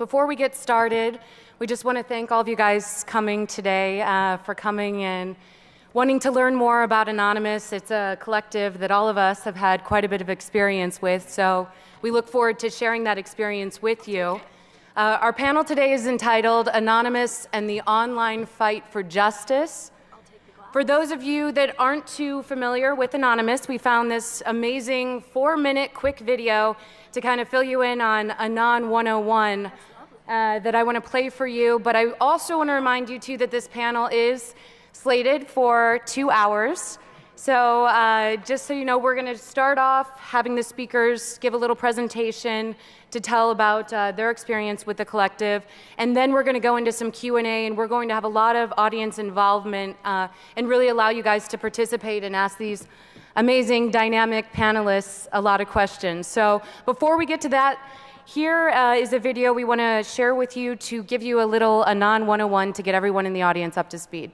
Before we get started, we just want to thank all of you guys coming today, for coming and wanting to learn more about Anonymous. It's a collective that all of us have had quite a bit of experience with, so we look forward to sharing that experience with you. Our panel today is entitled Anonymous and the Online Fight for Justice. For those of you that aren't too familiar with Anonymous, we found this amazing 4-minute quick video to kind of fill you in on Anon 101 that I want to play for you. But I also want to remind you too that this panel is slated for 2 hours. So just so you know, we're going to start off having the speakers give a little presentation to tell about their experience with the collective, and then we're going to go into some Q&A, and we're going to have a lot of audience involvement and really allow you guys to participate and ask these amazing, dynamic panelists a lot of questions. So before we get to that, here is a video we want to share with you to give you a little Anon 101 to get everyone in the audience up to speed.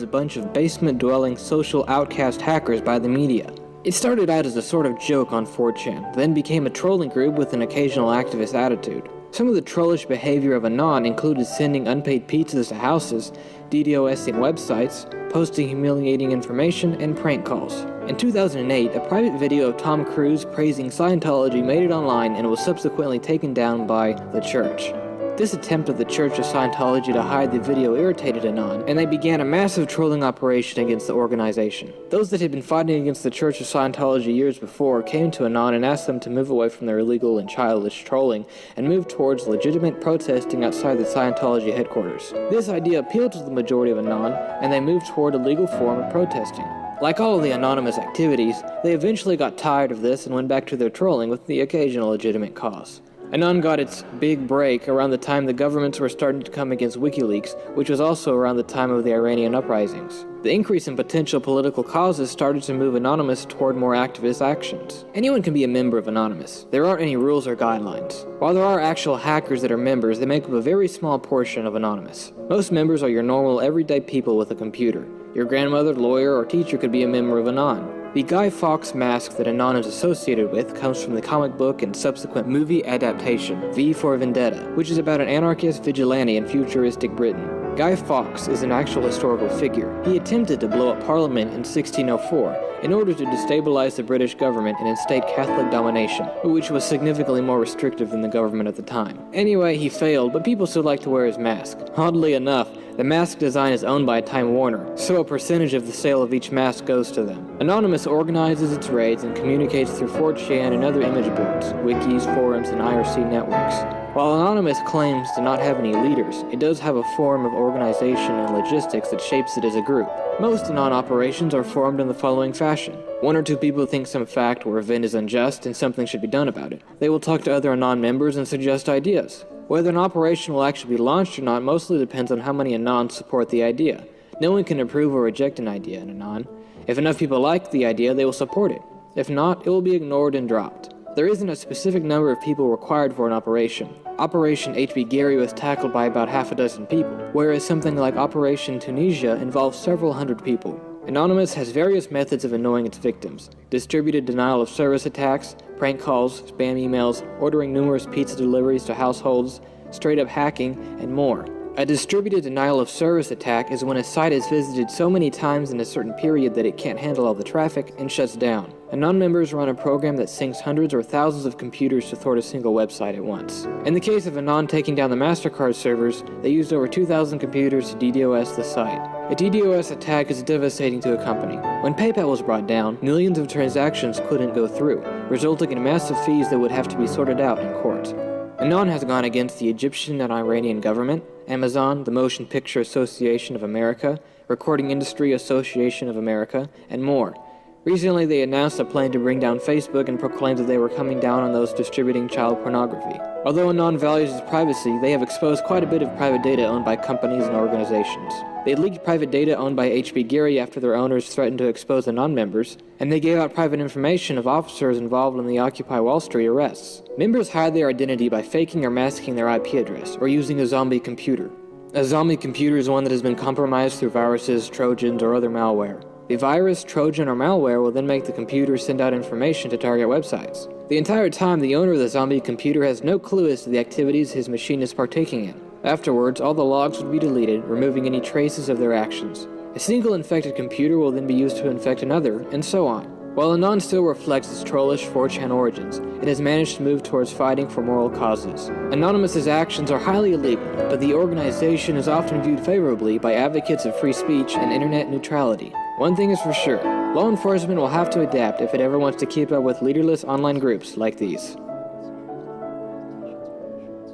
A bunch of basement-dwelling social outcast hackers by the media. It started out as a sort of joke on 4chan, then became a trolling group with an occasional activist attitude. Some of the trollish behavior of Anon included sending unpaid pizzas to houses, DDoSing websites, posting humiliating information, and prank calls. In 2008, a private video of Tom Cruise praising Scientology made it online and was subsequently taken down by the church. This attempt of the Church of Scientology to hide the video irritated Anon, and they began a massive trolling operation against the organization. Those that had been fighting against the Church of Scientology years before came to Anon and asked them to move away from their illegal and childish trolling and move towards legitimate protesting outside the Scientology headquarters. This idea appealed to the majority of Anon, and they moved toward a legal form of protesting. Like all of the anonymous activities, they eventually got tired of this and went back to their trolling with the occasional legitimate cause. Anon got its big break around the time the governments were starting to come against WikiLeaks, which was also around the time of the Iranian uprisings. The increase in potential political causes started to move Anonymous toward more activist actions. Anyone can be a member of Anonymous. There aren't any rules or guidelines. While there are actual hackers that are members, they make up a very small portion of Anonymous. Most members are your normal, everyday people with a computer. Your grandmother, lawyer, or teacher could be a member of Anon. The Guy Fawkes mask that Anon is associated with comes from the comic book and subsequent movie adaptation, V for Vendetta, which is about an anarchist vigilante in futuristic Britain. Guy Fawkes is an actual historical figure. He attempted to blow up Parliament in 1604 in order to destabilize the British government and instate Catholic domination, which was significantly more restrictive than the government at the time. Anyway, he failed, but people still like to wear his mask. Oddly enough, the mask design is owned by Time Warner, so a percentage of the sale of each mask goes to them. Anonymous organizes its raids and communicates through 4chan and other image boards, wikis, forums, and IRC networks. While Anonymous claims to not have any leaders, it does have a form of organization and logistics that shapes it as a group. Most Anon operations are formed in the following fashion. 1 or 2 people think some fact or event is unjust and something should be done about it. They will talk to other Anon members and suggest ideas. Whether an operation will actually be launched or not mostly depends on how many Anons support the idea. No one can approve or reject an idea in Anon. If enough people like the idea, they will support it. If not, it will be ignored and dropped. There isn't a specific number of people required for an operation. Operation HB Gary was tackled by about half a dozen people, whereas something like Operation Tunisia involves several hundred people. Anonymous has various methods of annoying its victims: distributed denial of service attacks, prank calls, spam emails, ordering numerous pizza deliveries to households, straight-up hacking, and more. A distributed denial of service attack is when a site is visited so many times in a certain period that it can't handle all the traffic and shuts down. Anon members run a program that syncs hundreds or thousands of computers to thwart a single website at once. In the case of Anon taking down the MasterCard servers, they used over 2,000 computers to DDoS the site. A DDoS attack is devastating to a company. When PayPal was brought down, millions of transactions couldn't go through, resulting in massive fees that would have to be sorted out in court. Anon has gone against the Egyptian and Iranian government, Amazon, the Motion Picture Association of America, Recording Industry Association of America, and more. Recently, they announced a plan to bring down Facebook and proclaimed that they were coming down on those distributing child pornography. Although Anon values its privacy, they have exposed quite a bit of private data owned by companies and organizations. They leaked private data owned by HB Gary after their owners threatened to expose Anon members, and they gave out private information of officers involved in the Occupy Wall Street arrests. Members hide their identity by faking or masking their IP address, or using a zombie computer. A zombie computer is one that has been compromised through viruses, trojans, or other malware. The virus, trojan, or malware will then make the computer send out information to target websites. The entire time, the owner of the zombie computer has no clue as to the activities his machine is partaking in. Afterwards, all the logs would be deleted, removing any traces of their actions. A single infected computer will then be used to infect another, and so on. While Anon still reflects its trollish 4chan origins, it has managed to move towards fighting for moral causes. Anonymous's actions are highly illegal, but the organization is often viewed favorably by advocates of free speech and internet neutrality. One thing is for sure, law enforcement will have to adapt if it ever wants to keep up with leaderless online groups like these.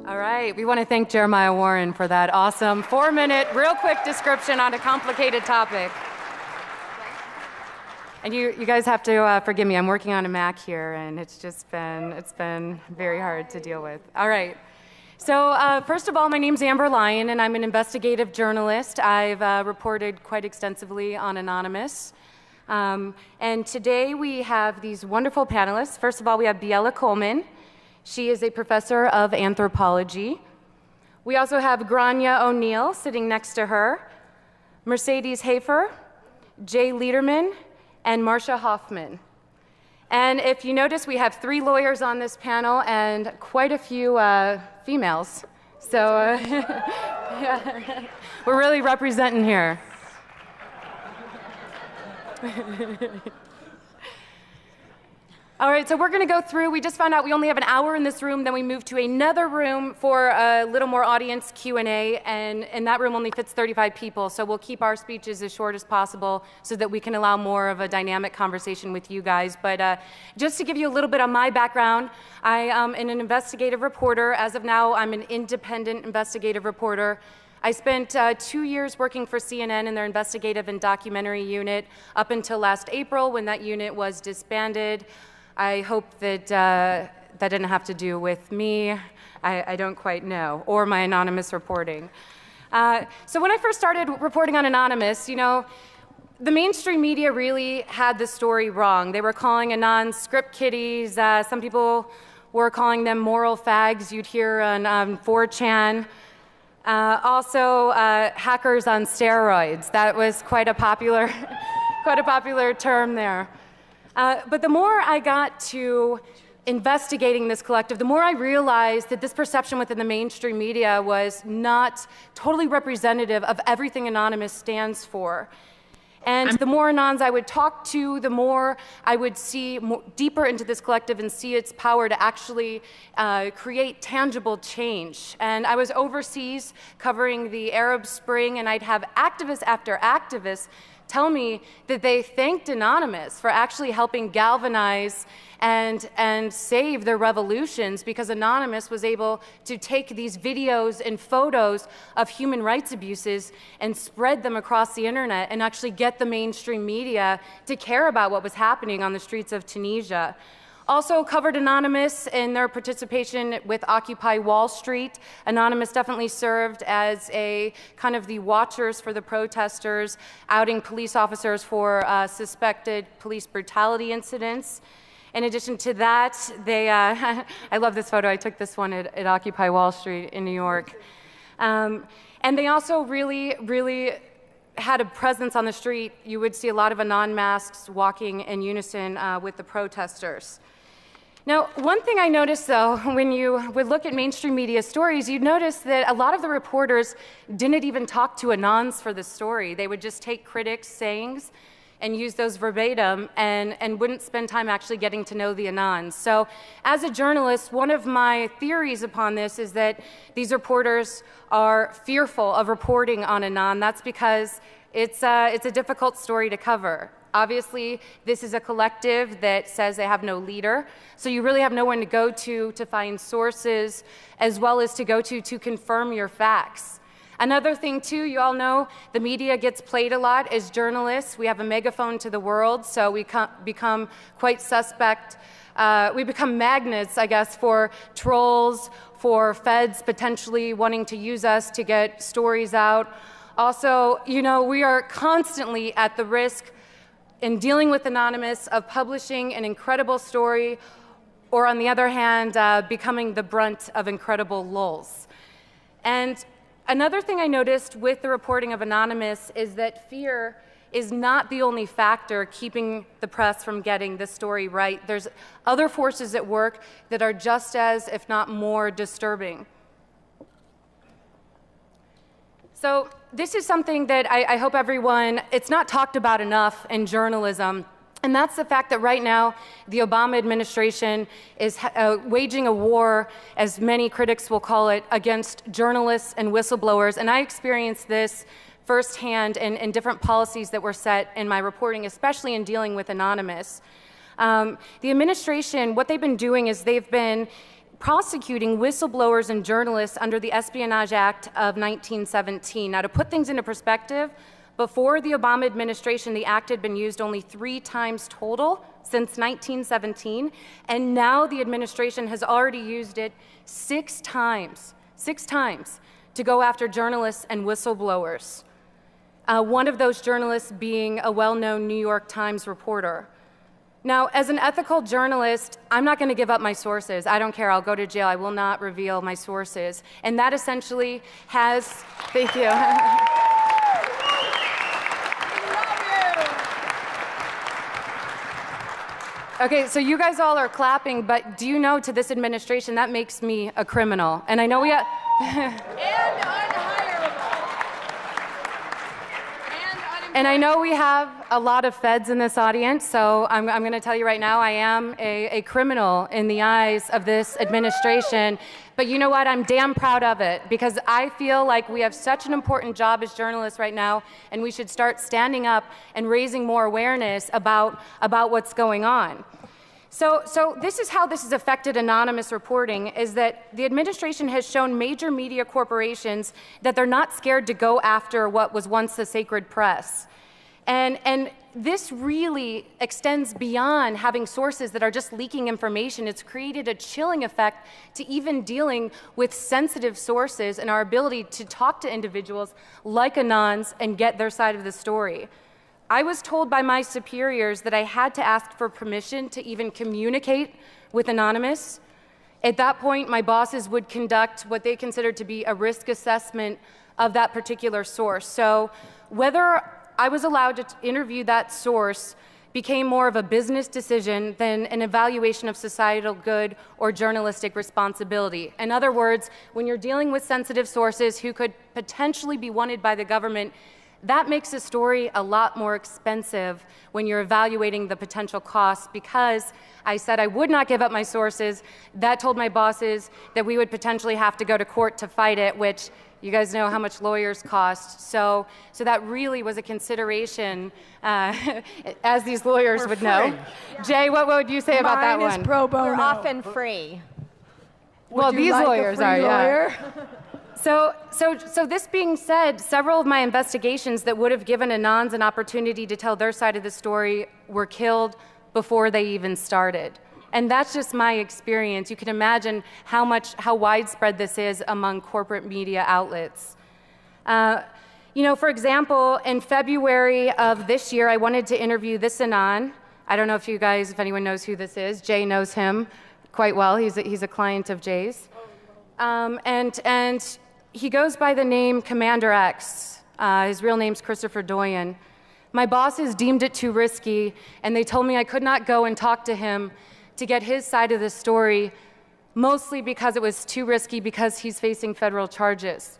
All right, we want to thank Jeremiah Warren for that awesome 4-minute, real quick description on a complicated topic. And you guys have to forgive me, I'm working on a Mac here, and it's been very hard to deal with. All right, so first of all, my name's Amber Lyon, and I'm an investigative journalist. I've reported quite extensively on Anonymous. And today we have these wonderful panelists. First of all, we have Gabriella Coleman. She is a professor of anthropology. We also have Grania O'Neill sitting next to her, Mercedes Hafer, Jay Liederman, and Marcia Hoffman. And if you notice, we have 3 lawyers on this panel and quite a few females. So yeah, we're really representing here. All right, so we're going to go through. We just found out we only have an hour in this room, then we move to another room for a little more audience Q&A, and that room only fits 35 people, so we'll keep our speeches as short as possible so that we can allow more of a dynamic conversation with you guys. But just to give you a little bit on my background, I am an investigative reporter. As of now, I'm an independent investigative reporter. I spent 2 years working for CNN in their investigative and documentary unit up until last April when that unit was disbanded. I hope that that didn't have to do with me. I don't quite know, or my anonymous reporting. So when I first started reporting on Anonymous, you know, the mainstream media really had the story wrong. They were calling Anon script kiddies. Some people were calling them moral fags. You'd hear on 4chan. Also, hackers on steroids. That was quite a popular, quite a popular term there. But the more I got to investigating this collective, the more I realized that this perception within the mainstream media was not totally representative of everything Anonymous stands for. And the more Anons I would talk to, the more I would see deeper into this collective and see its power to actually create tangible change. And I was overseas covering the Arab Spring, and I'd have activist after activist tell me that they thanked Anonymous for actually helping galvanize and save their revolutions, because Anonymous was able to take these videos and photos of human rights abuses and spread them across the internet and actually get the mainstream media to care about what was happening on the streets of Tunisia. Also covered Anonymous in their participation with Occupy Wall Street. Anonymous definitely served as a kind of the watchers for the protesters, outing police officers for suspected police brutality incidents. In addition to that, they, I love this photo, I took this one at Occupy Wall Street in New York. And they also really had a presence on the street. You would see a lot of Anon masks walking in unison with the protesters. Now, one thing I noticed, though, when you would look at mainstream media stories, you'd notice that a lot of the reporters didn't even talk to Anons for the story. They would just take critics' sayings and use those verbatim and wouldn't spend time actually getting to know the Anons. So as a journalist, one of my theories upon this is that these reporters are fearful of reporting on Anon. That's because it's a difficult story to cover. Obviously, this is a collective that says they have no leader, so you really have no one to go to find sources, as well as to go to confirm your facts. Another thing, too, you all know the media gets played a lot as journalists. We have a megaphone to the world, so we become quite suspect. We become magnets, I guess, for trolls, for feds potentially wanting to use us to get stories out. Also, you know, we are constantly at the risk in dealing with Anonymous of publishing an incredible story, or on the other hand, becoming the brunt of incredible lulls. And another thing I noticed with the reporting of Anonymous is that fear is not the only factor keeping the press from getting this story right. There's other forces at work that are just as, if not more, disturbing. So this is something that I hope everyone, it's not talked about enough in journalism. And that's the fact that right now, the Obama administration is waging a war, as many critics will call it, against journalists and whistleblowers. And I experienced this firsthand in different policies that were set in my reporting, especially in dealing with Anonymous. The administration, what they've been doing is they've been prosecuting whistleblowers and journalists under the Espionage Act of 1917. Now, to put things into perspective, before the Obama administration, the act had been used only 3 times total since 1917, and now the administration has already used it 6 times to go after journalists and whistleblowers. One of those journalists being a well-known New York Times reporter. Now, as an ethical journalist, I'm not going to give up my sources. I don't care. I'll go to jail. I will not reveal my sources. And that essentially has, thank you. Okay, so you guys all are clapping, but do you know, to this administration, that makes me a criminal? And I know we have... And I know we have a lot of feds in this audience, so I'm going to tell you right now, I am a criminal in the eyes of this administration. But you know what? I'm damn proud of it, because I feel like we have such an important job as journalists right now, and we should start standing up and raising more awareness about what's going on. So this is how this has affected anonymous reporting, is that the administration has shown major media corporations that they're not scared to go after what was once the sacred press. And this really extends beyond having sources that are just leaking information. It's created a chilling effect to even dealing with sensitive sources and our ability to talk to individuals like Anons and get their side of the story. I was told by my superiors that I had to ask for permission to even communicate with Anonymous. At that point, my bosses would conduct what they considered to be a risk assessment of that particular source. So whether I was allowed to interview that source became more of a business decision than an evaluation of societal good or journalistic responsibility. In other words, when you're dealing with sensitive sources who could potentially be wanted by the government, that makes a story a lot more expensive when you're evaluating the potential costs, because I said I would not give up my sources. That told my bosses that we would potentially have to go to court to fight it, which you guys know how much lawyers cost. So that really was a consideration, as these lawyers would know. Jay, what would you say about that one? Mine is pro bono. We're often free. Well, these lawyers are, yeah. So this being said, several of my investigations that would have given Anons an opportunity to tell their side of the story were killed before they even started. And that's just my experience. You can imagine how widespread this is among corporate media outlets. You know, for example, in February of this year, I wanted to interview this Anon. I don't know if anyone knows who this is. Jay knows him quite well. He's a client of Jay's. And he goes by the name Commander X. His real name's Christopher Doyen. My bosses deemed it too risky, and they told me I could not go and talk to him to get his side of the story, mostly because it was too risky, because he's facing federal charges.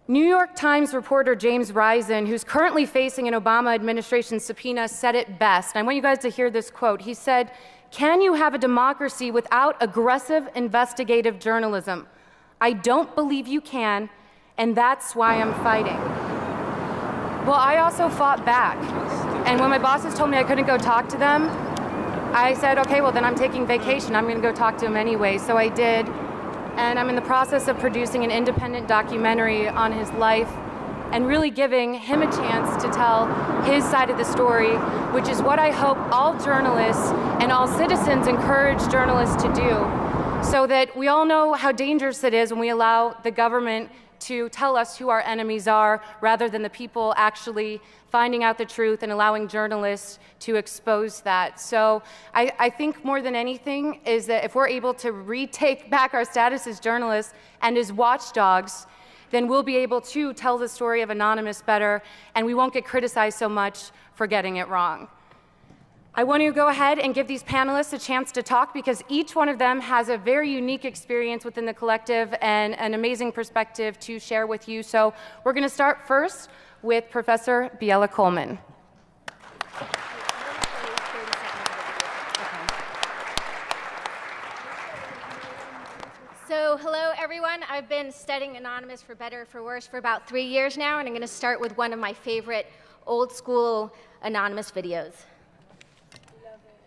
New York Times reporter James Risen, who's currently facing an Obama administration subpoena, said it best. And I want you guys to hear this quote. He said, "Can you have a democracy without aggressive investigative journalism? I don't believe you can, and that's why I'm fighting." Well, I also fought back. And when my bosses told me I couldn't go talk to them, I said, okay, well then I'm taking vacation. I'm gonna go talk to him anyway. So I did, and I'm in the process of producing an independent documentary on his life and really giving him a chance to tell his side of the story, which is what I hope all journalists and all citizens encourage journalists to do, so that we all know how dangerous it is when we allow the government to tell us who our enemies are, rather than the people actually finding out the truth and allowing journalists to expose that. So I think more than anything is that if we're able to retake back our status as journalists and as watchdogs, then we'll be able to tell the story of Anonymous better, and we won't get criticized so much for getting it wrong. I want to go ahead and give these panelists a chance to talk because each one of them has a very unique experience within the collective and an amazing perspective to share with you. So we're going to start first with Professor Gabriella Coleman. So hello everyone, I've been studying Anonymous for better or for worse for about 3 years now, and I'm going to start with one of my favorite old school Anonymous videos. Love it.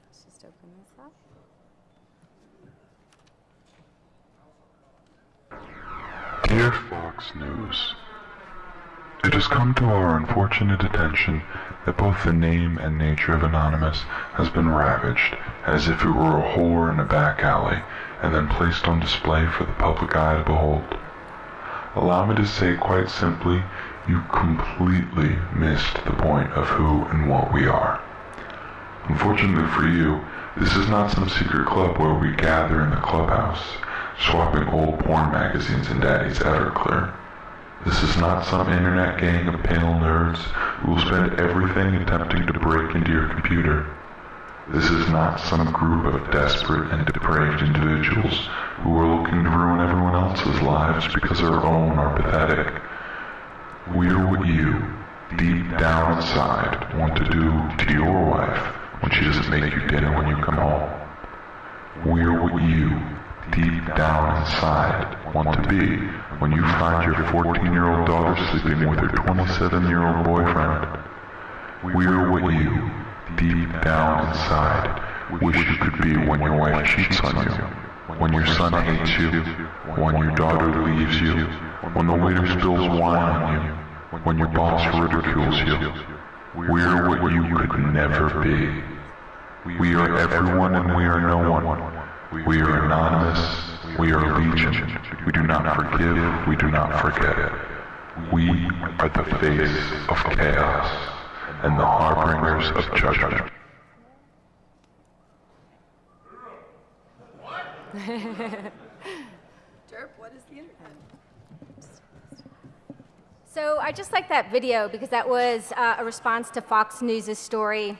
Let's just open this up. Dear Fox News, it has come to our unfortunate attention that both the name and nature of Anonymous has been ravaged, as if it were a whore in a back alley, and then placed on display for the public eye to behold. Allow me to say quite simply, you completely missed the point of who and what we are. Unfortunately for you, this is not some secret club where we gather in the clubhouse, swapping old porn magazines and Daddy's Everclear. This is not some internet gang of pale nerds who will spend everything attempting to break into your computer. This is not some group of desperate and depraved individuals who are looking to ruin everyone else's lives because their own are pathetic. We are what you, deep down inside, want to do to your wife when she doesn't make you dinner when you come home. We are what you, deep down inside, want to be when you find your 14-year-old daughter sleeping with her 27-year-old boyfriend. We are what you, deep down inside, wish you could be when your wife cheats on you, when your son hates you, when your daughter leaves you, when the waiter spills wine on you, when your boss ridicules you. We are what you could never be. We are everyone and we are no one. We are anonymous, we are legion, we do not forgive, we do not forget. We are the face of chaos and the harbingers of judgment. Derp, what is the internet? So I just like that video because that was a response to Fox News' story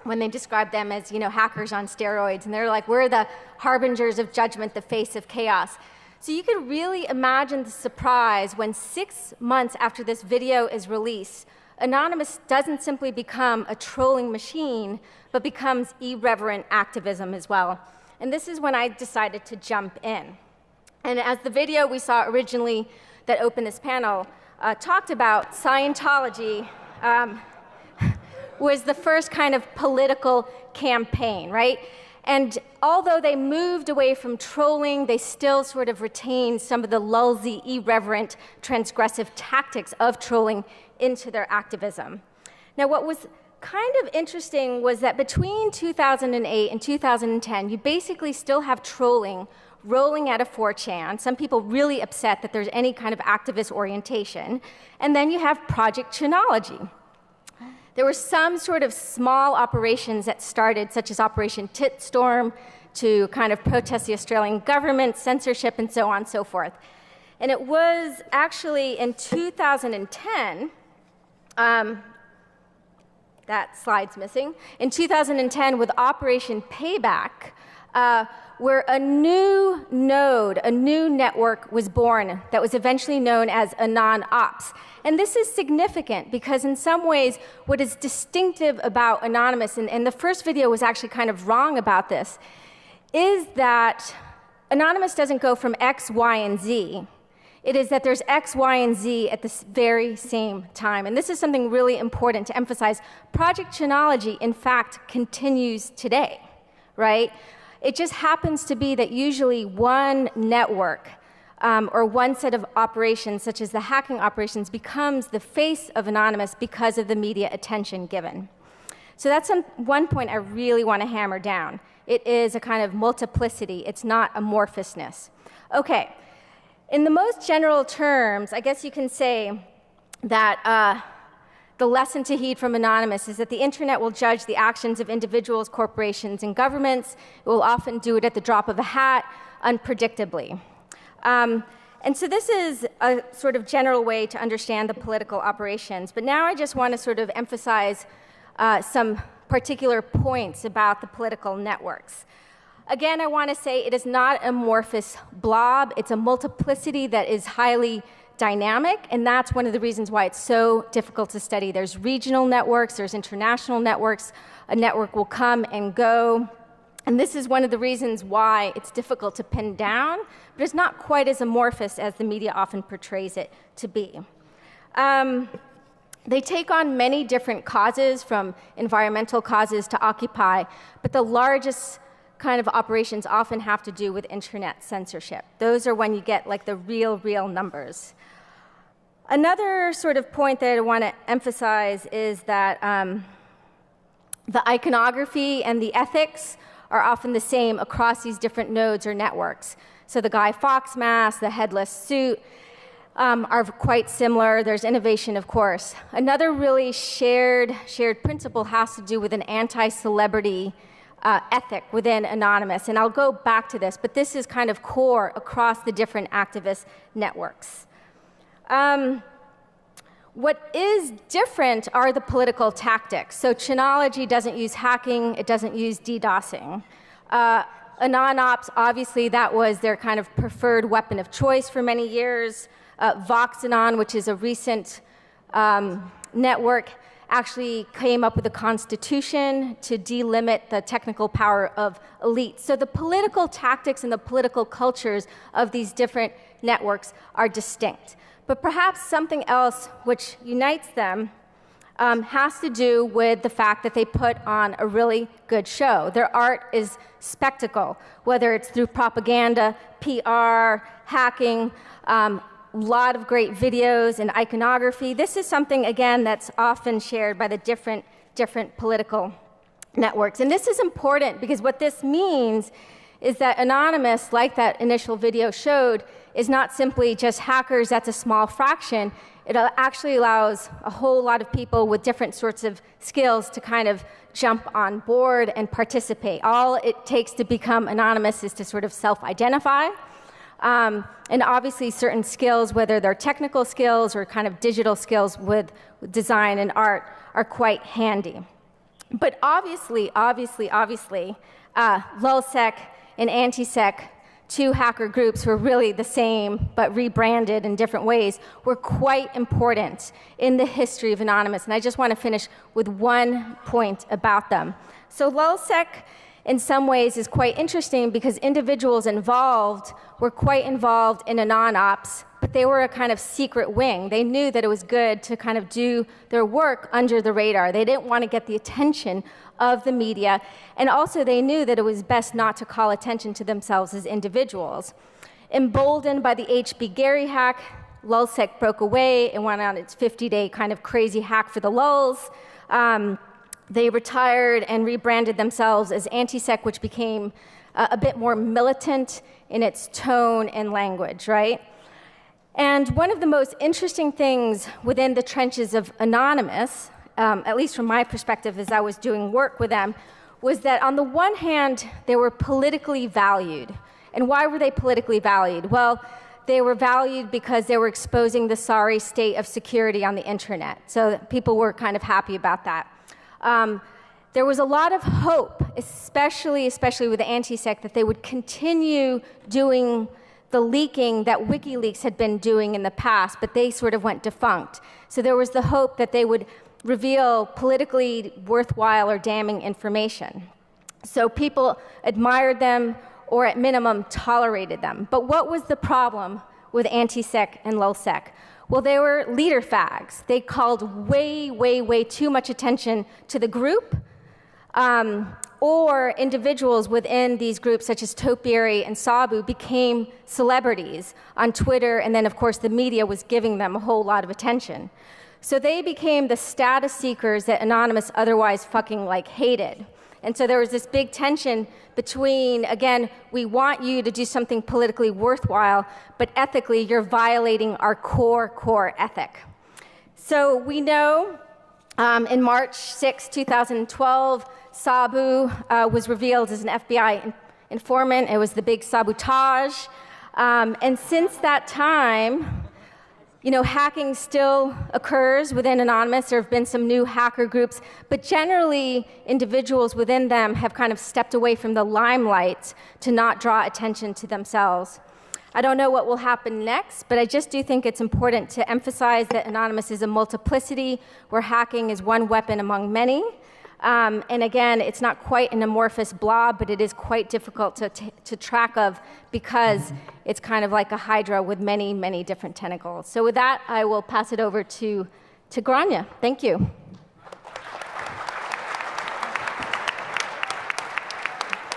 when they described them as, hackers on steroids. And they're like, we're the harbingers of judgment, the face of chaos. So you can really imagine the surprise when 6 months after this video is released, Anonymous doesn't simply become a trolling machine, but becomes irreverent activism as well. And this is when I decided to jump in. And as the video we saw originally that opened this panel talked about, Scientology was the first kind of political campaign, right? And although they moved away from trolling, they still sort of retained some of the lulzy, irreverent, transgressive tactics of trolling into their activism. Now, what was kind of interesting was that between 2008 and 2010, you basically still have trolling rolling out of 4chan, some people really upset that there's any kind of activist orientation, and then you have Project Chinology. There were some sort of small operations that started, such as Operation Titstorm, to kind of protest the Australian government, censorship, and so on and so forth. And it was actually in 2010, that slide's missing, in 2010 with Operation Payback, where a new node, a new network was born that was eventually known as Anon Ops. And this is significant because in some ways what is distinctive about Anonymous, and the first video was actually kind of wrong about this, is that Anonymous doesn't go from X, Y, and Z. It is that there's X, Y, and Z at the very same time. And this is something really important to emphasize. Project Chinology, in fact, continues today, right? It just happens to be that usually one network or one set of operations, such as the hacking operations, becomes the face of Anonymous because of the media attention given. So that's one point I really want to hammer down. It is a kind of multiplicity. It's not amorphousness. Okay. In the most general terms, I guess you can say that the lesson to heed from Anonymous is that the internet will judge the actions of individuals, corporations, and governments. It will often do it at the drop of a hat, unpredictably. And so this is a sort of general way to understand the political operations. But now I just want to sort of emphasize some particular points about the political networks. Again, I want to say it is not an amorphous blob. It's a multiplicity that is highly dynamic, and that's one of the reasons why it's so difficult to study. There's regional networks, there's international networks. A network will come and go. And this is one of the reasons why it's difficult to pin down, but it's not quite as amorphous as the media often portrays it to be. They take on many different causes, from environmental causes to Occupy, but the largest kind of operations often have to do with internet censorship. Those are when you get like the real numbers. Another sort of point that I want to emphasize is that the iconography and the ethics are often the same across these different nodes or networks. So the Guy Fawkes mask, the headless suit are quite similar. There's innovation, of course. Another really shared principle has to do with an anti-celebrity ethic within Anonymous. And I'll go back to this, but this is kind of core across the different activist networks. What is different are the political tactics. So Chinology doesn't use hacking, it doesn't use DDoSing. AnonOps, obviously that was their kind of preferred weapon of choice for many years. VoxAnon, which is a recent network, actually came up with a constitution to delimit the technical power of elites. So the political tactics and the political cultures of these different networks are distinct. But perhaps something else which unites them has to do with the fact that they put on a really good show. Their art is spectacle, whether it's through propaganda, PR, hacking, lot of great videos and iconography. This is something, again, that's often shared by the different political networks. And this is important because what this means is that Anonymous, like that initial video showed, is not simply just hackers, that's a small fraction. It actually allows a whole lot of people with different sorts of skills to kind of jump on board and participate. All it takes to become anonymous is to sort of self-identify. And obviously certain skills, whether they're technical skills or kind of digital skills with design and art, are quite handy. But obviously, LulzSec and AntiSec, two hacker groups who are really the same but rebranded in different ways, were quite important in the history of Anonymous. And I just want to finish with one point about them. So LulzSec, in some ways, is quite interesting because individuals involved were quite involved in AnonOps, but they were a kind of secret wing. They knew that it was good to kind of do their work under the radar. They didn't want to get the attention of the media, and also they knew that it was best not to call attention to themselves as individuals. Emboldened by the HB Gary hack, LulzSec broke away and went on its 50-day kind of crazy hack for the lulz. They retired and rebranded themselves as AntiSec, which became a bit more militant in its tone and language, right? And one of the most interesting things within the trenches of Anonymous, at least from my perspective as I was doing work with them, was that on the one hand, they were politically valued. And why were they politically valued? Well, they were valued because they were exposing the sorry state of security on the internet. So people were kind of happy about that. There was a lot of hope, especially with the AntiSec, that they would continue doing the leaking that WikiLeaks had been doing in the past, but they sort of went defunct. So there was the hope that they would reveal politically worthwhile or damning information. So people admired them, or at minimum tolerated them. But what was the problem with AntiSec and LulzSec? Well, they were leader fags. They called way too much attention to the group, or individuals within these groups, such as Topiary and Sabu, became celebrities on Twitter, and then, of course, the media was giving them a whole lot of attention. So they became the status seekers that Anonymous otherwise fucking hated. And so there was this big tension between, again, we want you to do something politically worthwhile, but ethically you're violating our core ethic. So we know in March 6, 2012, Sabu was revealed as an FBI informant. It was the big sabotage. And since that time, you know, hacking still occurs within Anonymous. There have been some new hacker groups, but generally individuals within them have kind of stepped away from the limelight to not draw attention to themselves. I don't know what will happen next, but I just do think it's important to emphasize that Anonymous is a multiplicity where hacking is one weapon among many. And again, it's not quite an amorphous blob, but it is quite difficult to track of because it's kind of like a hydra with many, many different tentacles. So with that, I will pass it over to Grania. Thank you.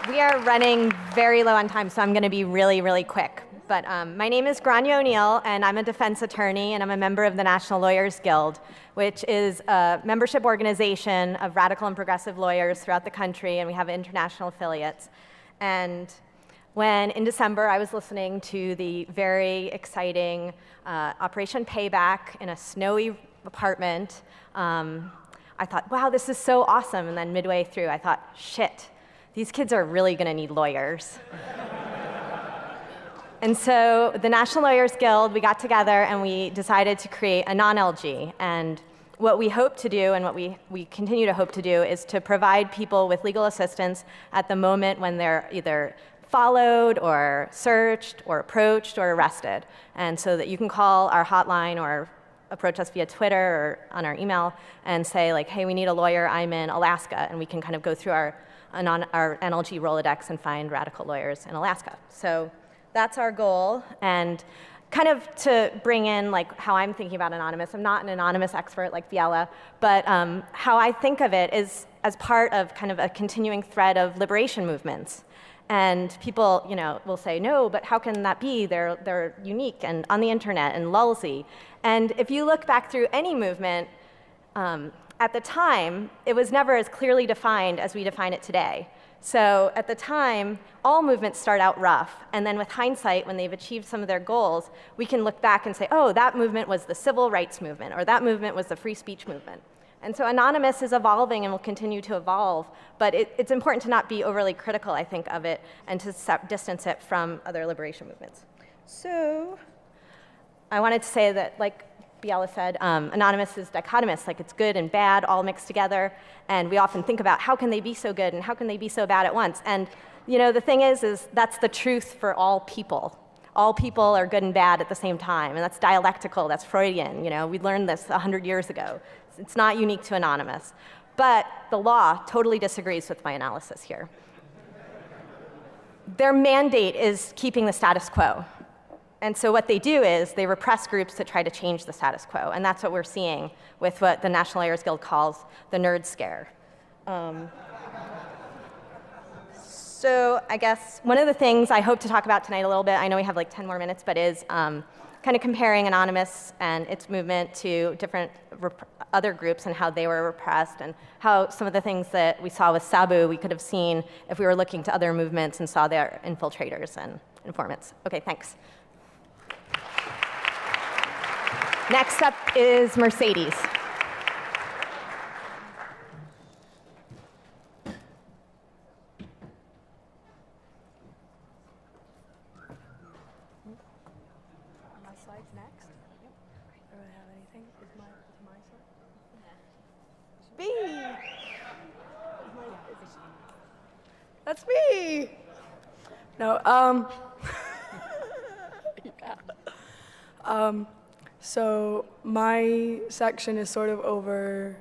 We are running very low on time, so I'm going to be really, really quick. But my name is Grania O'Neill, and I'm a defense attorney, and I'm a member of the National Lawyers Guild, which is a membership organization of radical and progressive lawyers throughout the country, and we have international affiliates. And when, in December, I was listening to the very exciting Operation Payback in a snowy apartment, I thought, wow, this is so awesome. And then midway through, I thought, shit, these kids are really going to need lawyers. And so the National Lawyers Guild, we got together and we decided to create a non-LG. And what we hope to do and what we continue to hope to do is to provide people with legal assistance at the moment when they're either followed or searched or approached or arrested. And so that you can call our hotline or approach us via Twitter or on our email and say, like, hey, we need a lawyer, I'm in Alaska. And we can kind of go through our NLG Rolodex and find radical lawyers in Alaska. So that's our goal, and kind of to bring in like how I'm thinking about Anonymous. I'm not an Anonymous expert like Gabriella, but how I think of it is as part of kind of a continuing thread of liberation movements. And people, you know, will say, no, but how can that be? They're unique and on the internet and lulzy. And if you look back through any movement, at the time, it was never as clearly defined as we define it today. So at the time, all movements start out rough, and then with hindsight, when they've achieved some of their goals, we can look back and say, oh, that movement was the civil rights movement, or that movement was the free speech movement. And so Anonymous is evolving and will continue to evolve, but it's important to not be overly critical, I think, of it, and to distance it from other liberation movements. So I wanted to say that, like Biella said, Anonymous is dichotomous, like it's good and bad all mixed together, and we often think about how can they be so good and how can they be so bad at once. And you know, the thing is that's the truth for all people. All people are good and bad at the same time, and that's dialectical, that's Freudian. You know, we learned this 100 years ago. It's not unique to Anonymous. But the law totally disagrees with my analysis here. Their mandate is keeping the status quo. And so what they do is they repress groups to try to change the status quo. And that's what we're seeing with what the National Lawyers Guild calls the nerd scare. So I guess one of the things I hope to talk about tonight a little bit, I know we have like 10 more minutes, but is kind of comparing Anonymous and its movement to different other groups and how they were repressed, and how some of the things that we saw with Sabu we could have seen if we were looking to other movements and saw their infiltrators and informants. Okay, thanks. Next up is Mercedes. That's me. No, yeah. So my section is sort of over.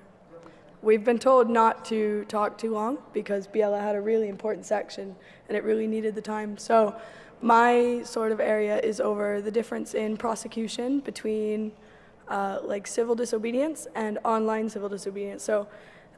We've been told not to talk too long because Biella had a really important section and it really needed the time. So my sort of area is over the difference in prosecution between like civil disobedience and online civil disobedience. So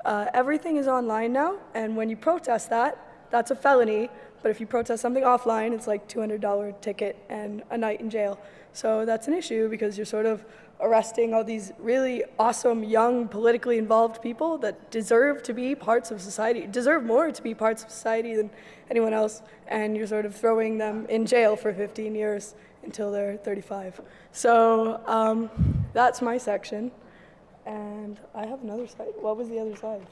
everything is online now, and when you protest that, that's a felony, but if you protest something offline, it's like $200 ticket and a night in jail. So that's an issue because you're sort of arresting all these really awesome, young, politically involved people that deserve to be parts of society, deserve more to be parts of society than anyone else, and you're sort of throwing them in jail for 15 years until they're 35. So that's my section, and I have another side. What was the other side?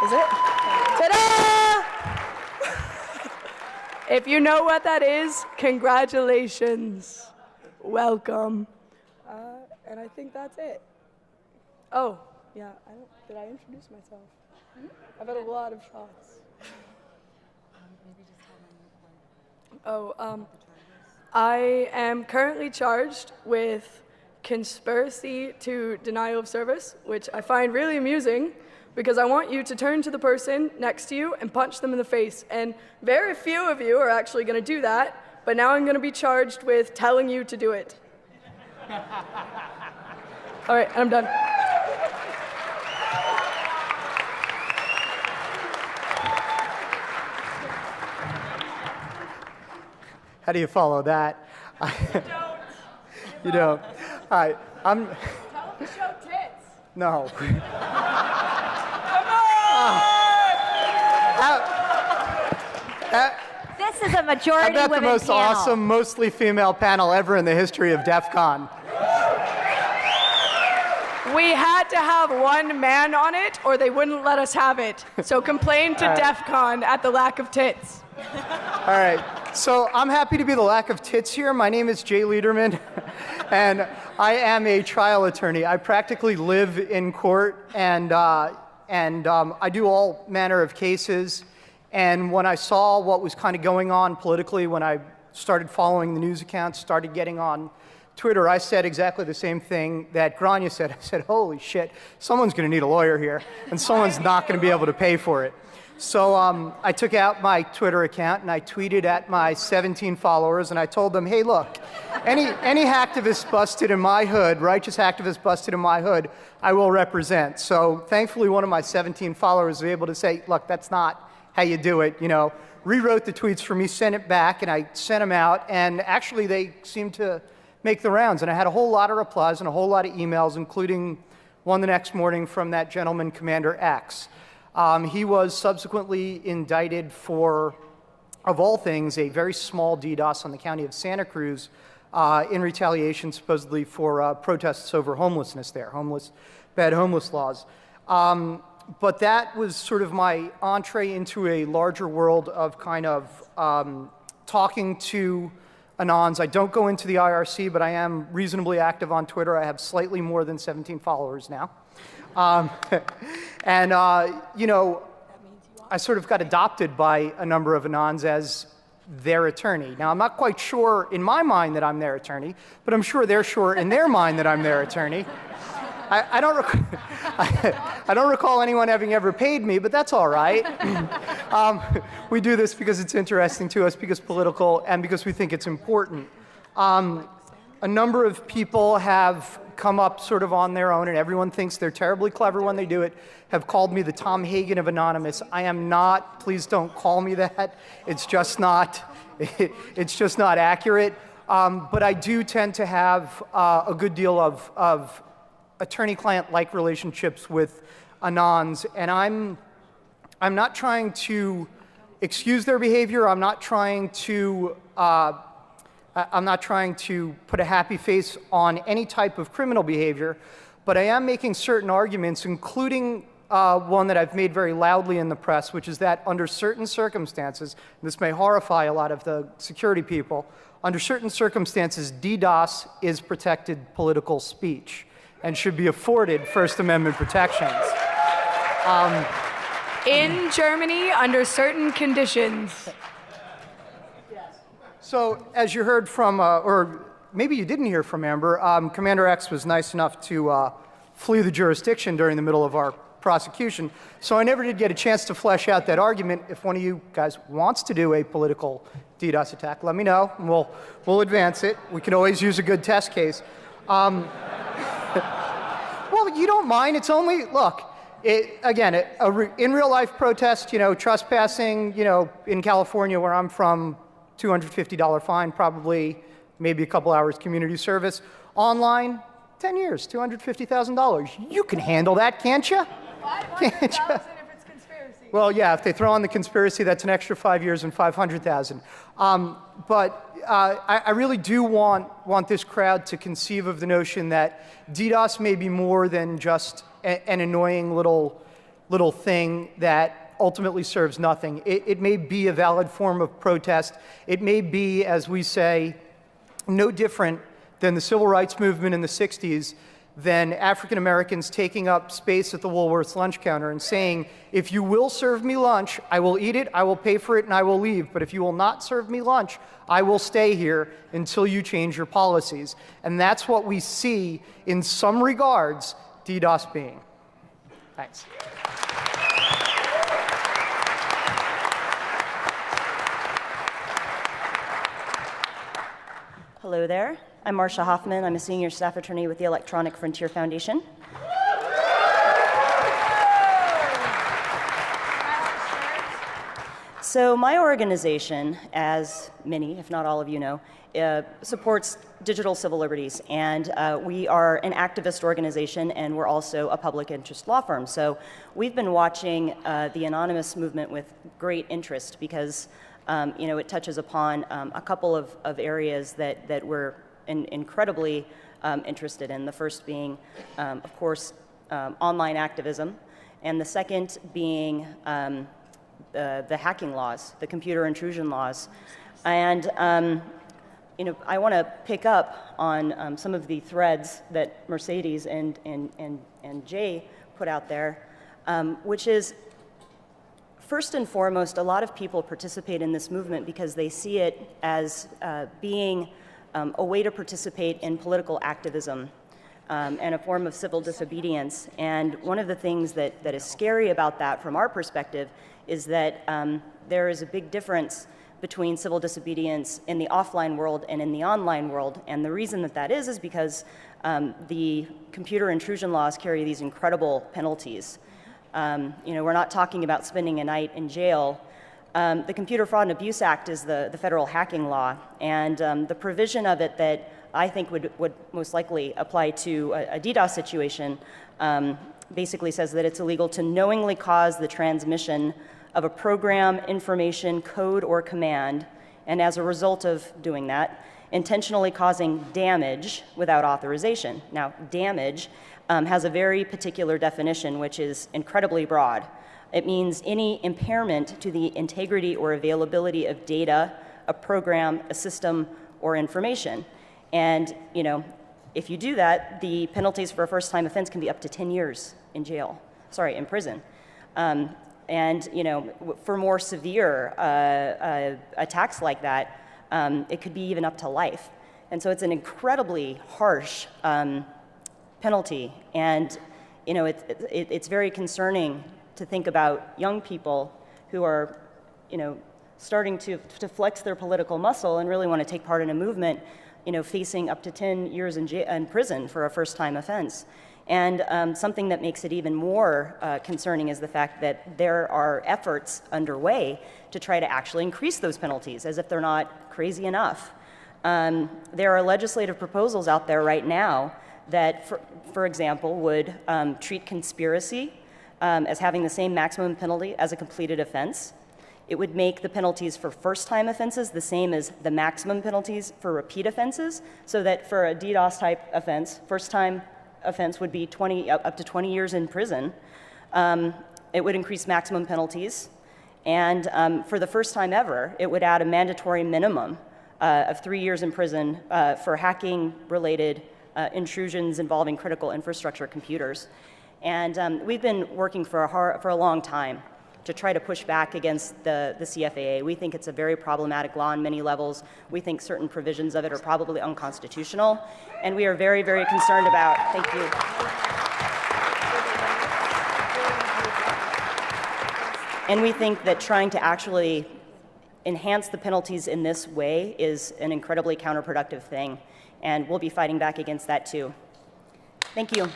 Is it? Ta-da! If you know what that is, congratulations. Welcome. And I think that's it. Oh, yeah, did I introduce myself? I've had a lot of shots. I am currently charged with conspiracy to denial of service, which I find really amusing because I want you to turn to the person next to you and punch them in the face. And very few of you are actually going to do that, but now I'm going to be charged with telling you to do it. All right, I'm done. How do you follow that? You don't. All right, Tell them to show tits. No. Come on! This is a majority I bet women the most panel. awesome, mostly female panel ever in the history of DEFCON. We had to have one man on it, or they wouldn't let us have it. So complain to DEFCON at the lack of tits. All right, so I'm happy to be the lack of tits here. My name is Jay Liederman, and I am a trial attorney. I practically live in court, and I do all manner of cases. And when I saw what was kind of going on politically, when I started following the news accounts, started getting on Twitter, I said exactly the same thing that Grania said. I said, holy shit, someone's going to need a lawyer here, and someone's not going to be able to pay for it. So I took out my Twitter account and I tweeted at my 17 followers and I told them, hey, look, any hacktivist busted in my hood, righteous hacktivist busted in my hood, I will represent. So thankfully, one of my 17 followers was able to say, look, that's not how you do it. You know, rewrote the tweets for me, sent it back, and I sent them out. And actually, they seemed to make the rounds. And I had a whole lot of replies and a whole lot of emails, including one the next morning from that gentleman, Commander X. He was subsequently indicted for, of all things, a very small DDoS on the county of Santa Cruz in retaliation supposedly for protests over homelessness there, bad homeless laws. But that was sort of my entree into a larger world of kind of talking to Anons. I don't go into the IRC, but I am reasonably active on Twitter. I have slightly more than 17 followers now. You know, I sort of got adopted by a number of Anons as their attorney. Now, I'm not quite sure in my mind that I'm their attorney, but I'm sure they're sure in their mind that I'm their attorney. I don't recall anyone having ever paid me, but that's all right. We do this because it's interesting to us, because political, and because we think it's important. A number of people have come up sort of on their own, and everyone thinks they're terribly clever when they do it, have called me the Tom Hagen of Anonymous. I am not. Please don't call me that. It's just not accurate. But I do tend to have a good deal of attorney-client-like relationships with Anons, and I'm not trying to excuse their behavior. I'm not trying to put a happy face on any type of criminal behavior, but I am making certain arguments, including one that I've made very loudly in the press, which is that under certain circumstances, and this may horrify a lot of the security people, under certain circumstances, DDoS is protected political speech and should be afforded First Amendment protections. In Germany, under certain conditions. So, as you heard from, or maybe you didn't hear from Amber, Commander X was nice enough to flee the jurisdiction during the middle of our prosecution. So I never did get a chance to flesh out that argument. If one of you guys wants to do a political DDoS attack, let me know, and we'll advance it. We can always use a good test case. Well, you don't mind. It's only, look, in real life protest, you know, trespassing, you know, in California where I'm from, $250 fine, probably maybe a couple hours community service. Online, 10 years, $250,000. You can handle that, can't you? $500,000 if it's conspiracy. Well, yeah, if they throw on the conspiracy, that's an extra 5 years and $500,000. I really do want this crowd to conceive of the notion that DDoS may be more than just an annoying little thing that ultimately serves nothing. It may be a valid form of protest. It may be, as we say, no different than the civil rights movement in the 60s, than African Americans taking up space at the Woolworth's lunch counter and saying, if you will serve me lunch, I will eat it, I will pay for it, and I will leave. But if you will not serve me lunch, I will stay here until you change your policies. And that's what we see, in some regards, DDoS being. Thanks. Hello there. I'm Marcia Hoffman. I'm a senior staff attorney with the Electronic Frontier Foundation. So my organization, as many, if not all of you know, supports digital civil liberties. And we are an activist organization, and we're also a public interest law firm. So we've been watching the anonymous movement with great interest because it touches upon a couple of areas that we're incredibly interested in. The first being, of course, online activism, and the second being the hacking laws, the computer intrusion laws. And I want to pick up on some of the threads that Mercedes and Jay put out there, which is, first and foremost, a lot of people participate in this movement because they see it as being a way to participate in political activism and a form of civil disobedience. And one of the things that is scary about that from our perspective is that there is a big difference between civil disobedience in the offline world and in the online world. And the reason that is because the computer intrusion laws carry these incredible penalties. We're not talking about spending a night in jail. The Computer Fraud and Abuse Act is the federal hacking law, and the provision of it that I think would most likely apply to a DDoS situation basically says that it's illegal to knowingly cause the transmission of a program, information, code, or command, and as a result of doing that, intentionally causing damage without authorization. Now, damage has a very particular definition, which is incredibly broad. It means any impairment to the integrity or availability of data, a program, a system, or information. And, if you do that, the penalties for a first-time offense can be up to 10 years in prison. And, for more severe attacks like that, it could be even up to life. And so it's an incredibly harsh penalty. And, it's very concerning to think about young people who are, starting to flex their political muscle and really want to take part in a movement, facing up to 10 years in prison for a first-time offense. And something that makes it even more concerning is the fact that there are efforts underway to try to actually increase those penalties, as if they're not crazy enough. There are legislative proposals out there right now that, for example, would treat conspiracy as having the same maximum penalty as a completed offense. It would make the penalties for first-time offenses the same as the maximum penalties for repeat offenses, so that for a DDoS-type offense, first-time offense would be up to 20 years in prison. It would increase maximum penalties. And for the first time ever, it would add a mandatory minimum of 3 years in prison for hacking-related intrusions involving critical infrastructure computers. And we've been working for a long time to try to push back against the CFAA. We think it's a very problematic law on many levels. We think certain provisions of it are probably unconstitutional, and we are very, very concerned about, thank you. And we think that trying to actually enhance the penalties in this way is an incredibly counterproductive thing, and we'll be fighting back against that too. Thank you.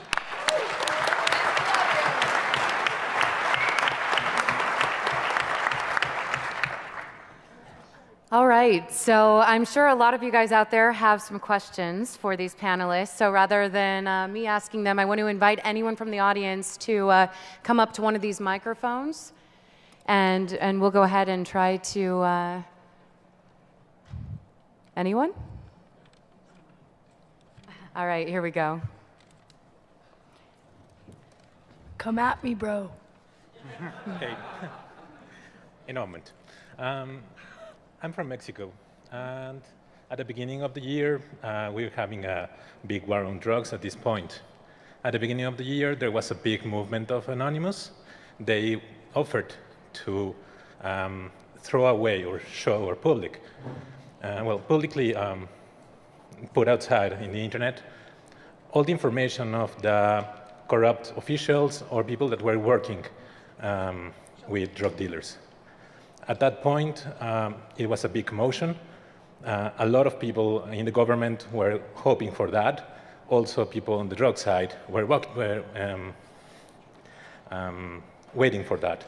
All right, so I'm sure a lot of you guys out there have some questions for these panelists. So rather than me asking them, I want to invite anyone from the audience to come up to one of these microphones, and we'll go ahead and try to. Anyone? All right, here we go. Come at me, bro. Hey. in a moment. I'm from Mexico, and at the beginning of the year, we're having a big war on drugs at this point. At the beginning of the year, there was a big movement of Anonymous. They offered to throw away or show or publicly put outside in the internet all the information of the corrupt officials or people that were working with drug dealers. At that point, it was a big commotion. A lot of people in the government were hoping for that. Also, people on the drug side were waiting for that.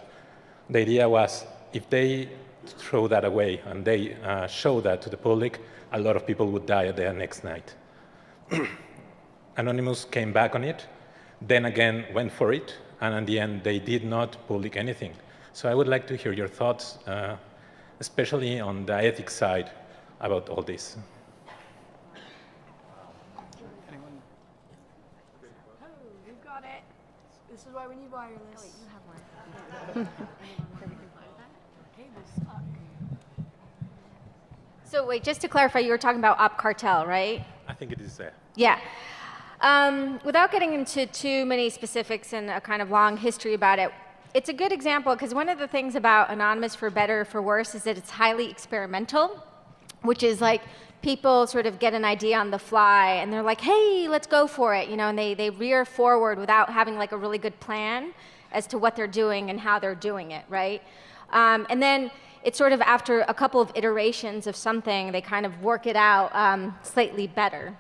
The idea was, if they throw that away and they show that to the public, a lot of people would die the next night. Anonymous came back on it, then again went for it, and in the end, they did not public anything. So I would like to hear your thoughts, especially on the ethics side, about all this. Anyone? Oh, you got it. This is why we need wireless. Oh, wait, you have one. So wait, just to clarify, you were talking about op cartel, right? I think it is there. Yeah. Without getting into too many specifics and a kind of long history about it, it's a good example because one of the things about Anonymous, for better or for worse, is that it's highly experimental, which is like people sort of get an idea on the fly and they're like, hey, let's go for it, you know, and they rear forward without having like a really good plan as to what they're doing and how they're doing it, right? And then it's sort of after a couple of iterations of something, they kind of work it out slightly better.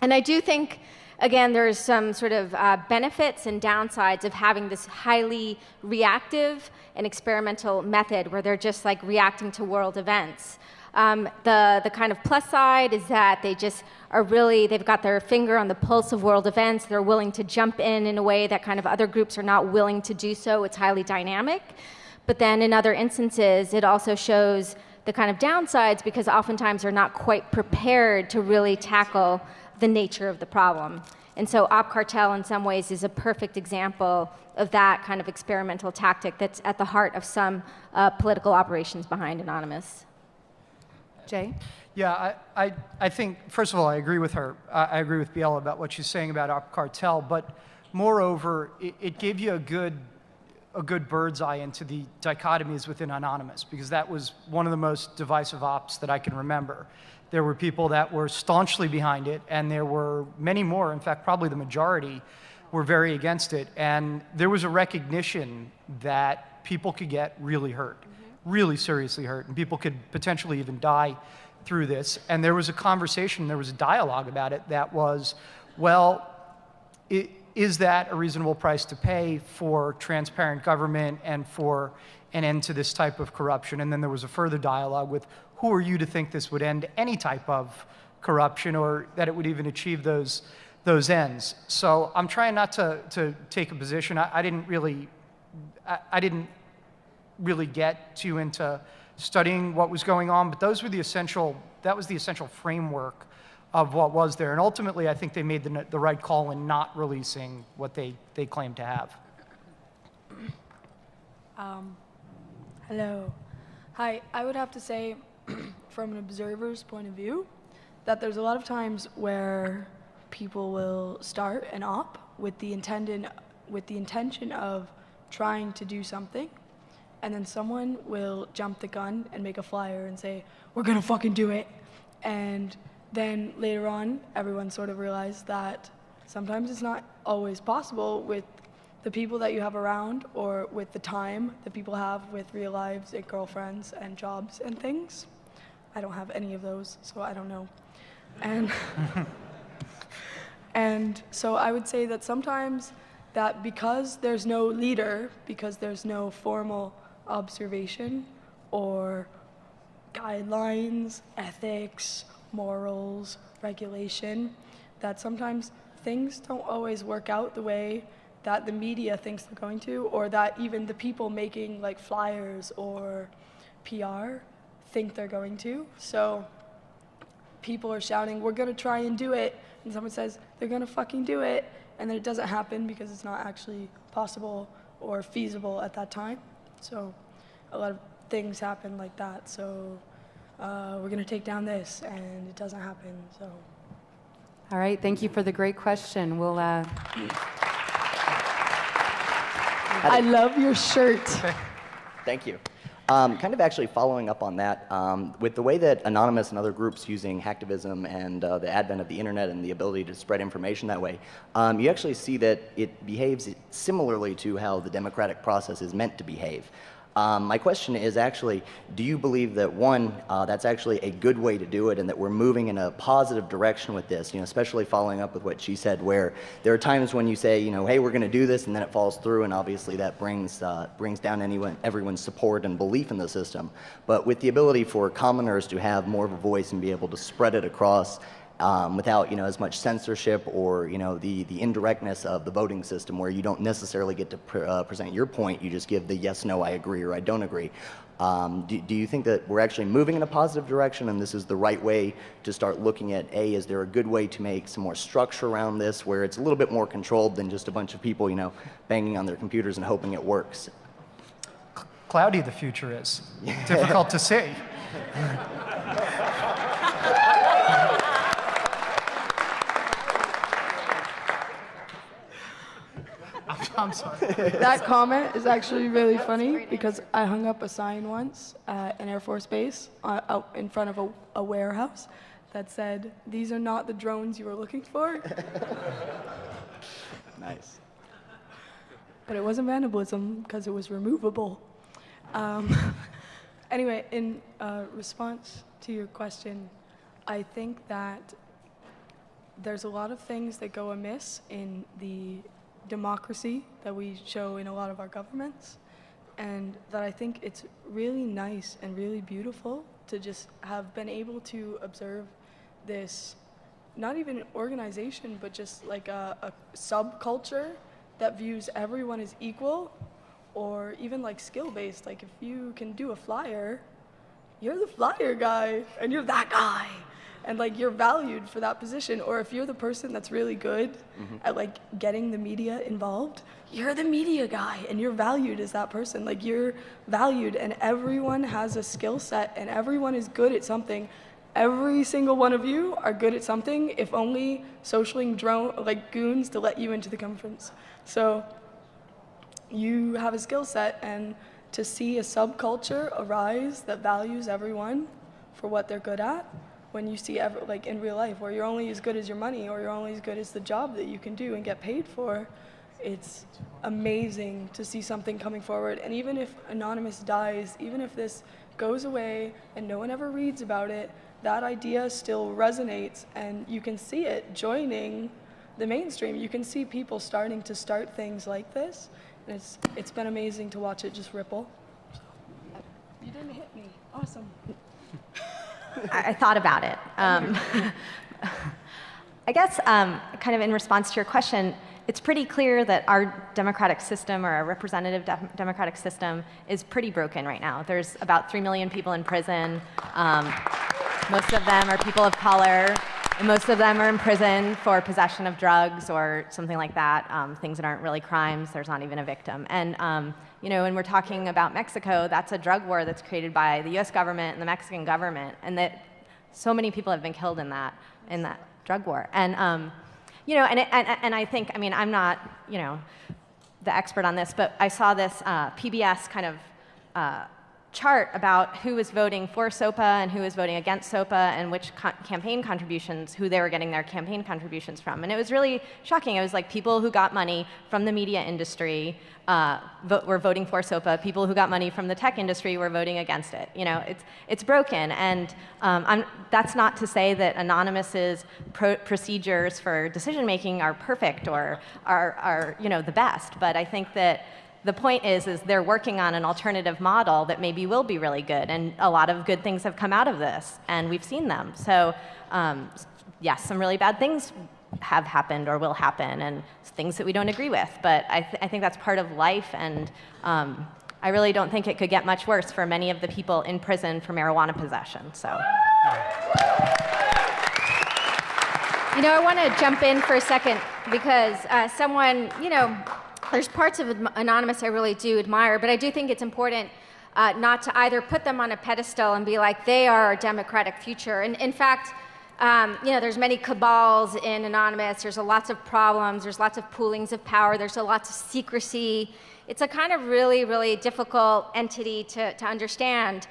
And I do think, again, there's some sort of benefits and downsides of having this highly reactive and experimental method where they're just like reacting to world events. The kind of plus side is that they just are really, they've got their finger on the pulse of world events. They're willing to jump in a way that kind of other groups are not willing to do so. It's highly dynamic. But then in other instances, it also shows the kind of downsides because oftentimes they're not quite prepared to really tackle the nature of the problem. And so op cartel in some ways is a perfect example of that kind of experimental tactic that's at the heart of some political operations behind Anonymous. Jay? Yeah, I think, first of all, I agree with her. I agree with Biella about what she's saying about op cartel, but moreover, it gave you a good bird's eye into the dichotomies within Anonymous, because that was one of the most divisive ops that I can remember. There were people that were staunchly behind it, and there were many more, in fact, probably the majority, were very against it. And there was a recognition that people could get really hurt, really seriously hurt, and people could potentially even die through this. And there was a conversation, there was a dialogue about it that was, well, is that a reasonable price to pay for transparent government and for an end to this type of corruption? And then there was a further dialogue with, who are you to think this would end any type of corruption or that it would even achieve those ends? So I'm trying not to take a position. I didn't really get too into studying what was going on, but that was the essential framework of what was there. And ultimately, I think they made the right call in not releasing what they claimed to have. Hello. Hi, I would have to say, from an observer's point of view, that there's a lot of times where people will start an op with the intention of trying to do something, and then someone will jump the gun and make a flyer and say, we're gonna fucking do it. And then later on, everyone sort of realized that sometimes it's not always possible with the people that you have around or with the time that people have with real lives and girlfriends and jobs and things. I don't have any of those, so I don't know. And so I would say that sometimes that because there's no leader, because there's no formal observation or guidelines, ethics, morals, regulation, that sometimes things don't always work out the way that the media thinks they're going to, or that even the people making like flyers or PR think they're going to. So people are shouting, we're gonna try and do it, and someone says, they're gonna fucking do it, and then it doesn't happen because it's not actually possible or feasible at that time. So a lot of things happen like that. So we're going to take down this, and it doesn't happen. So. All right, thank you for the great question. We'll. I love your shirt. Thank you. Kind of actually following up on that, with the way that Anonymous and other groups using hacktivism and the advent of the internet and the ability to spread information that way, you actually see that it behaves similarly to how the democratic process is meant to behave. My question is actually, do you believe that, one, that's actually a good way to do it and that we're moving in a positive direction with this, especially following up with what she said, where there are times when you say, hey, we're going to do this, and then it falls through, and obviously that brings down everyone's support and belief in the system. But with the ability for commoners to have more of a voice and be able to spread it across without as much censorship or the indirectness of the voting system, where you don't necessarily get to present your point, you just give the yes, no, I agree, or I don't agree. Do you think that we're actually moving in a positive direction, and this is the right way to start looking at, is there a good way to make some more structure around this where it's a little bit more controlled than just a bunch of people banging on their computers and hoping it works? Cloudy the future is. Difficult to see. I'm sorry. That comment is actually really funny because I hung up a sign once at an Air Force base out in front of a warehouse that said, "These are not the drones you were looking for." Nice. But it wasn't vandalism because it was removable. Anyway, in response to your question, I think that there's a lot of things that go amiss in the democracy that we show in a lot of our governments, and that I think it's really nice and really beautiful to just have been able to observe this, not even an organization, but just like a subculture that views everyone as equal, or even like skill-based. Like if you can do a flyer, you're the flyer guy, and you're that guy. And like you're valued for that position. Or if you're the person that's really good at like getting the media involved, you're the media guy and you're valued as that person. Like you're valued, and everyone has a skill set and everyone is good at something. Every single one of you are good at something, if only socialing goons to let you into the conference. So you have a skill set, and to see a subculture arise that values everyone for what they're good at, when you see like in real life, where you're only as good as your money, or you're only as good as the job that you can do and get paid for, it's amazing to see something coming forward. And even if Anonymous dies, even if this goes away and no one ever reads about it, that idea still resonates, and you can see it joining the mainstream. You can see people starting to start things like this, and it's been amazing to watch it just ripple. So, you didn't hit me. Awesome. I thought about it. I guess kind of in response to your question, it's pretty clear that our democratic system, or our representative democratic system, is pretty broken right now. There's about 3 million people in prison. Most of them are people of color, and most of them are in prison for possession of drugs or something like that, things that aren't really crimes. There's not even a victim. And when we're talking about Mexico, that's a drug war that's created by the U.S. government and the Mexican government, and that so many people have been killed in that drug war. And and I think, I'm not the expert on this, but I saw this PBS kind of chart about who was voting for SOPA and who was voting against SOPA, and which campaign contributions, who they were getting their campaign contributions from. And it was really shocking. It was like people who got money from the media industry were voting for SOPA. People who got money from the tech industry were voting against it. It's broken. And that's not to say that Anonymous's procedures for decision making are perfect or are the best. But I think that the point is they're working on an alternative model that maybe will be really good, and a lot of good things have come out of this, and we've seen them. So, yes, some really bad things have happened or will happen, and things that we don't agree with. But I think that's part of life, and I really don't think it could get much worse for many of the people in prison for marijuana possession. So. I want to jump in for a second because someone, there's parts of Anonymous I really do admire, but I do think it's important not to either put them on a pedestal and be like, they are our democratic future. And in fact, there's many cabals in Anonymous. There's lots of problems. There's lots of poolings of power. There's lots of secrecy. It's a kind of really, really difficult entity to understand.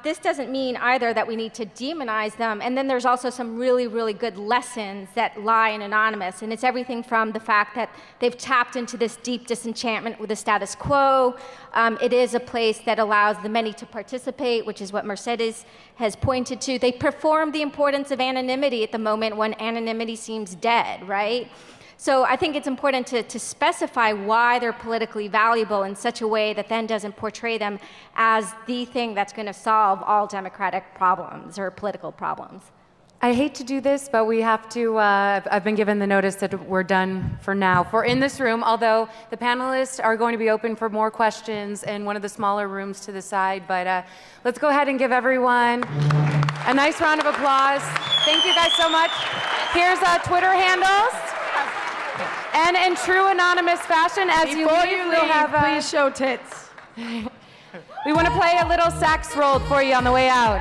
This doesn't mean either that we need to demonize them. And then there's also some really, really good lessons that lie in Anonymous. And it's everything from the fact that they've tapped into this deep disenchantment with the status quo. It is a place that allows the many to participate, which is what Mercedes has pointed to. They perform the importance of anonymity at the moment when anonymity seems dead, right? So I think it's important to specify why they're politically valuable in such a way that then doesn't portray them as the thing that's going to solve all democratic problems or political problems. I hate to do this, but we have to, I've been given the notice that we're done for now. For in this room, although the panelists are going to be open for more questions in one of the smaller rooms to the side, but let's go ahead and give everyone a nice round of applause. Thank you guys so much. Here's Twitter handles. And in true Anonymous fashion, as you leave, we'll have please show tits. We want to play a little sax roll for you on the way out.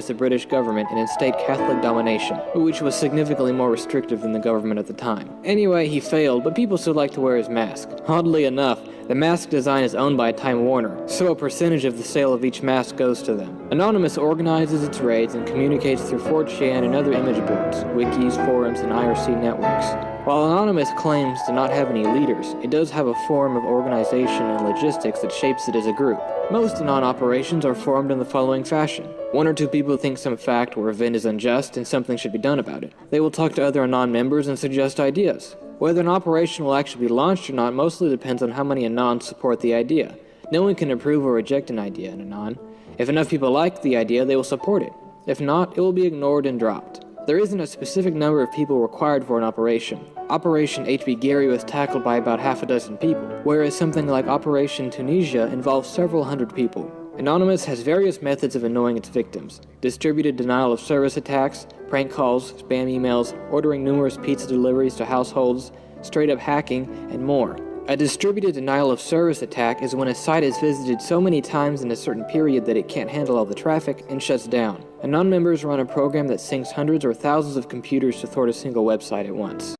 The British government and instate Catholic domination, which was significantly more restrictive than the government at the time. Anyway, he failed, but people still like to wear his mask. Oddly enough, the mask design is owned by Time Warner, so a percentage of the sale of each mask goes to them. Anonymous organizes its raids and communicates through 4chan and other image boards, wikis, forums, and IRC networks. While Anonymous claims to not have any leaders, it does have a form of organization and logistics that shapes it as a group. Most Anon operations are formed in the following fashion. One or two people think some fact or event is unjust and something should be done about it. They will talk to other Anon members and suggest ideas. Whether an operation will actually be launched or not mostly depends on how many Anons support the idea. No one can approve or reject an idea in Anon. If enough people like the idea, they will support it. If not, it will be ignored and dropped. There isn't a specific number of people required for an operation. Operation HB Gary was tackled by about half a dozen people, whereas something like Operation Tunisia involves several hundred people. Anonymous has various methods of annoying its victims: distributed denial of service attacks, prank calls, spam emails, ordering numerous pizza deliveries to households, straight-up hacking, and more. A distributed denial of service attack is when a site is visited so many times in a certain period that it can't handle all the traffic and shuts down. Anon members run a program that syncs hundreds or thousands of computers to thwart a single website at once.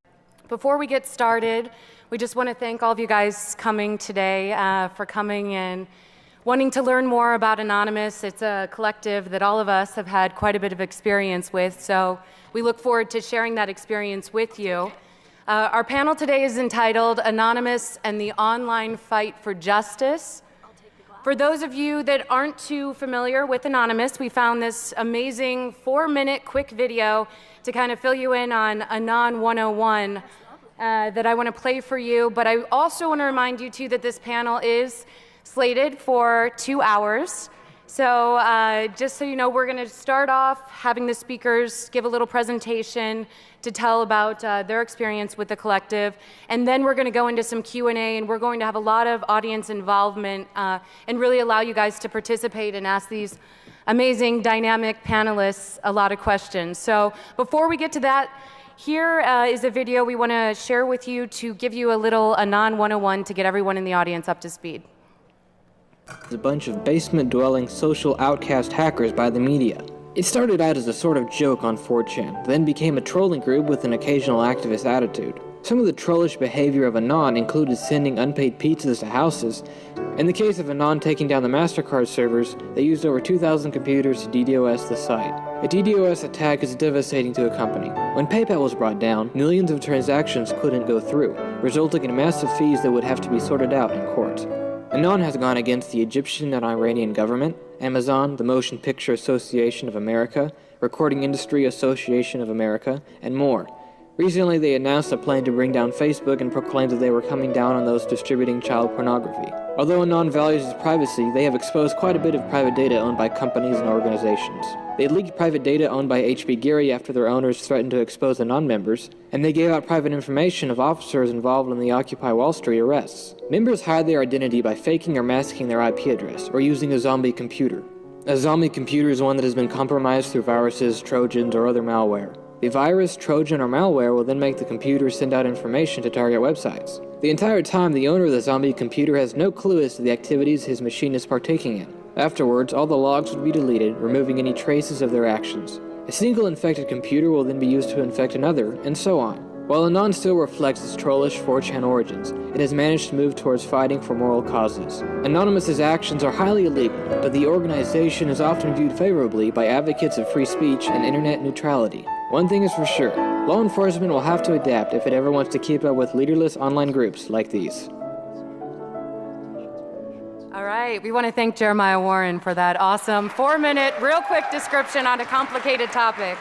Before we get started, we just want to thank all of you guys coming today, for coming and wanting to learn more about Anonymous. It's a collective that all of us have had quite a bit of experience with, so we look forward to sharing that experience with you. Our panel today is entitled Anonymous and the Online Fight for Justice. For those of you that aren't too familiar with Anonymous, we found this amazing 4-minute quick video to kind of fill you in on Anon 101 that I want to play for you. But I also want to remind you too that this panel is slated for 2 hours. So just so you know, we're going to start off having the speakers give a little presentation to tell about their experience with the collective, and then we're going to go into some Q&A, and we're going to have a lot of audience involvement and really allow you guys to participate and ask these amazing, dynamic panelists a lot of questions. So before we get to that, here is a video we want to share with you to give you a little Anon 101 to get everyone in the audience up to speed. A bunch of basement-dwelling social outcast hackers by the media. It started out as a sort of joke on 4chan, then became a trolling group with an occasional activist attitude. Some of the trollish behavior of Anon included sending unpaid pizzas to houses. In the case of Anon taking down the MasterCard servers, they used over 2,000 computers to DDoS the site. A DDoS attack is devastating to a company. When PayPal was brought down, millions of transactions couldn't go through, resulting in massive fees that would have to be sorted out in court. Anon has gone against the Egyptian and Iranian government, Amazon, the Motion Picture Association of America, Recording Industry Association of America, and more. Recently, they announced a plan to bring down Facebook and proclaimed that they were coming down on those distributing child pornography. Although Anon values its privacy, they have exposed quite a bit of private data owned by companies and organizations. They leaked private data owned by HB Gary after their owners threatened to expose Anon members, and they gave out private information of officers involved in the Occupy Wall Street arrests. Members hide their identity by faking or masking their IP address, or using a zombie computer. A zombie computer is one that has been compromised through viruses, trojans, or other malware. The virus, Trojan, or malware will then make the computer send out information to target websites. The entire time, the owner of the zombie computer has no clue as to the activities his machine is partaking in. Afterwards, all the logs would be deleted, removing any traces of their actions. A single infected computer will then be used to infect another, and so on. While Anon still reflects its trollish 4chan origins, it has managed to move towards fighting for moral causes. Anonymous's actions are highly illegal, but the organization is often viewed favorably by advocates of free speech and internet neutrality. One thing is for sure, law enforcement will have to adapt if it ever wants to keep up with leaderless online groups like these. All right, we want to thank Jeremiah Warren for that awesome 4-minute, real quick description on a complicated topic.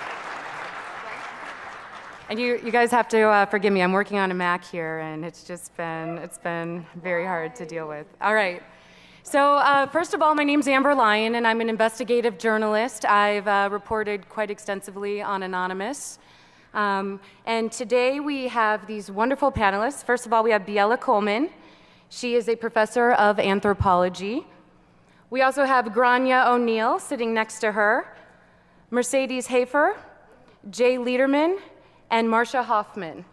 And you guys have to forgive me, I'm working on a Mac here, and it's been very hard to deal with. All right, so first of all, my name's Amber Lyon, and I'm an investigative journalist. I've reported quite extensively on Anonymous. And today we have these wonderful panelists. First of all, we have Gabriella Coleman. She is a professor of anthropology. We also have Grania O'Neill sitting next to her, Mercedes Hafer, Jay Liederman, and Marcia Hoffman.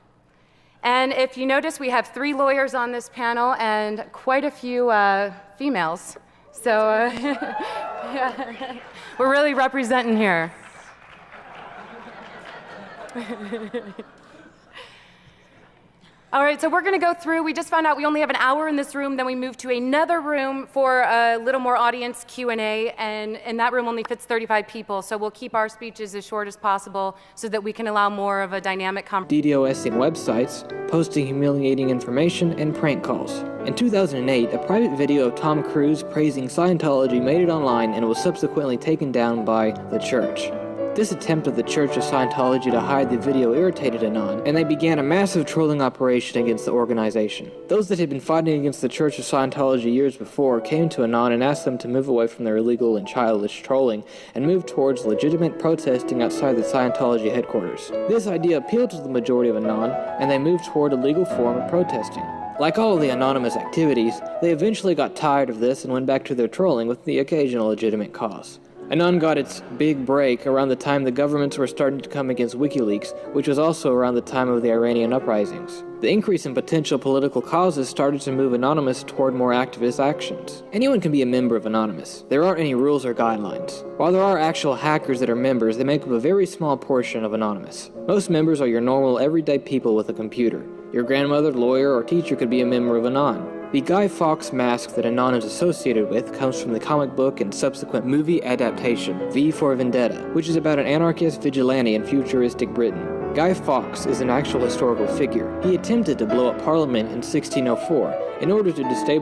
And if you notice, we have 3 lawyers on this panel and quite a few females. So yeah, we're really representing here. All right, so we're going to go through. We just found out we only have an hour in this room. Then we moved to another room for a little more audience Q&A, and that room only fits 35 people. So we'll keep our speeches as short as possible so that we can allow more of a dynamic conversation. DDoSing websites, posting humiliating information, and prank calls. In 2008, a private video of Tom Cruise praising Scientology made it online and was subsequently taken down by the church. This attempt of the Church of Scientology to hide the video irritated Anon, and they began a massive trolling operation against the organization. Those that had been fighting against the Church of Scientology years before came to Anon and asked them to move away from their illegal and childish trolling and move towards legitimate protesting outside the Scientology headquarters. This idea appealed to the majority of Anon, and they moved toward a legal form of protesting. Like all of the anonymous activities, they eventually got tired of this and went back to their trolling with the occasional legitimate cause. Anon got its big break around the time the governments were starting to come against WikiLeaks, which was also around the time of the Iranian uprisings. The increase in potential political causes started to move Anonymous toward more activist actions. Anyone can be a member of Anonymous. There aren't any rules or guidelines. While there are actual hackers that are members, they make up a very small portion of Anonymous. Most members are your normal, everyday people with a computer. Your grandmother, lawyer, or teacher could be a member of Anon. The Guy Fawkes mask that Anon is associated with comes from the comic book and subsequent movie adaptation, V for Vendetta, which is about an anarchist vigilante in futuristic Britain. Guy Fawkes is an actual historical figure. He attempted to blow up Parliament in 1604 in order to destabilize